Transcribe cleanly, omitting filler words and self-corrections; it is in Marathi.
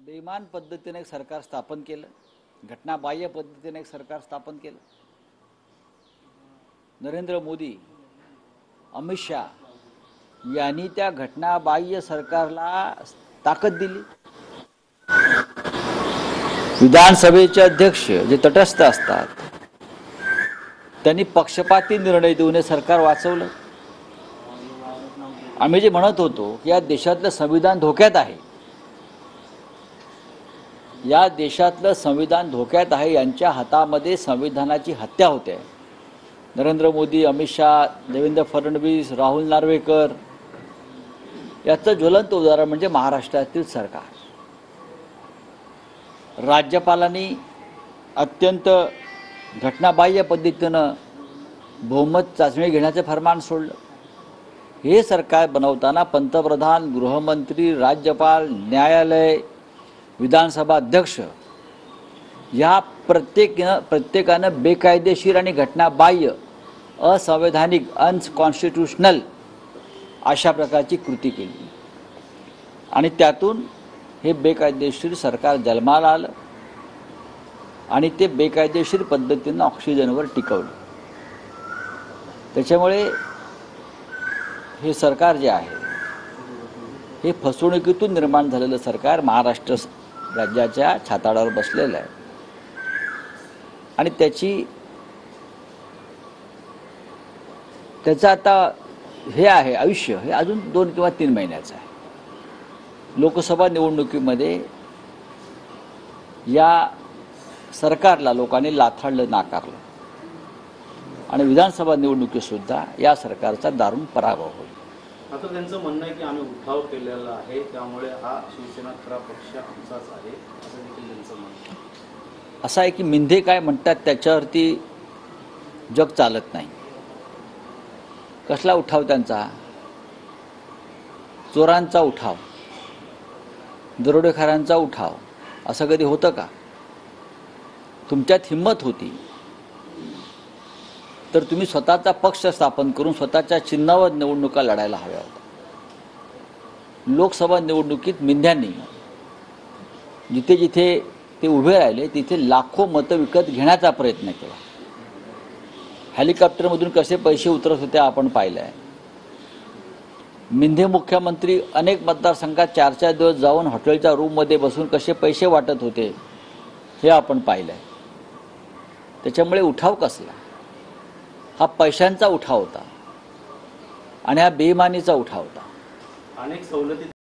बेईमान पद्धतीने एक सरकार स्थापन केलं, घटनाबाह्य पद्धतीने एक सरकार स्थापन केलं. नरेंद्र मोदी, अमित शाह यांनी त्या घटनाबाह्य सरकारला ताकद दिली. विधानसभेचे अध्यक्ष जे तटस्थ असतात त्यांनी पक्षपाती निर्णय देऊन हे सरकार वाचवलं. आम्ही जे म्हणत होतो की या देशातलं संविधान धोक्यात आहे, या देशातलं संविधान धोक्यात आहे, यांच्या हातामध्ये संविधानाची हत्या होते. नरेंद्र मोदी, अमित शाह, देवेंद्र फडणवीस, राहुल नार्वेकर याचं ज्वलंत उदाहरण म्हणजे महाराष्ट्रातील सरकार. राज्यपालांनी अत्यंत घटनाबाह्य पद्धतीनं बहुमत चाचणी घेण्याचे फरमान सोडलं. हे सरकार बनवताना पंतप्रधान, गृहमंत्री, राज्यपाल, न्यायालय, विधानसभा अध्यक्ष या प्रत्येकानं बेकायदेशीर आणि घटनाबाह्य, असंवैधानिक, अनकॉन्स्टिट्यूशनल अशा प्रकारची कृती केली आणि त्यातून हे बेकायदेशीर सरकार जन्माला आलं आणि ते बेकायदेशीर पद्धतीनं ऑक्सिजनवर टिकवलं. त्याच्यामुळे हे सरकार जे आहे हे फसवणुकीतून निर्माण झालेलं सरकार महाराष्ट्र राज्याच्या छाताडावर बसलेलं आहे आणि त्याचं आता हे आहे आयुष्य हे अजून 2 किंवा 3 महिन्याचं आहे. लोकसभा निवडणुकीमध्ये या सरकारला लोकांनी लाथाडलं, नाकारलं आणि विधानसभा निवडणुकीतसुद्धा या सरकारचा दारुण पराभव होईल. मात्र त्यांचं म्हणणं आहे की आम्ही उठाव केलेला आहे, त्यामुळे हा शिवसेना खरा पक्ष आमचाच आहे असं देखील त्यांचं म्हणणं. असं आहे की मिंधे काय म्हणतात त्याच्यावरती जग चालत नाही. कसला उठाव त्यांचा? चोरांचा उठाव, दरोडेखोरांचा उठाव. असं कधी होतं का? तुमच्यात हिंमत होती तर तुम्ही स्वतःचा पक्ष स्थापन करून स्वतःच्या चिन्हावर निवडणुका लढायला हव्या होत्या. लोकसभा निवडणुकीत मिंध्यांनी जिथे जिथे ते उभे राहिले तिथे लाखो मतं विकत घेण्याचा प्रयत्न केला. हेलिकॉप्टरमधून कसे पैसे उतरत होते आपण पाहिलं आहे. मिंधे मुख्यमंत्री अनेक मतदारसंघात 4-4 दिवस जाऊन हॉटेलच्या रूममध्ये बसून कसे पैसे वाटत होते हे आपण पाहिलं आहे. त्याच्यामुळे उठाव कसला? हा पैशांचा उठाव होता आणि हा बेईमानीचा उठाव होता. अनेक सवलती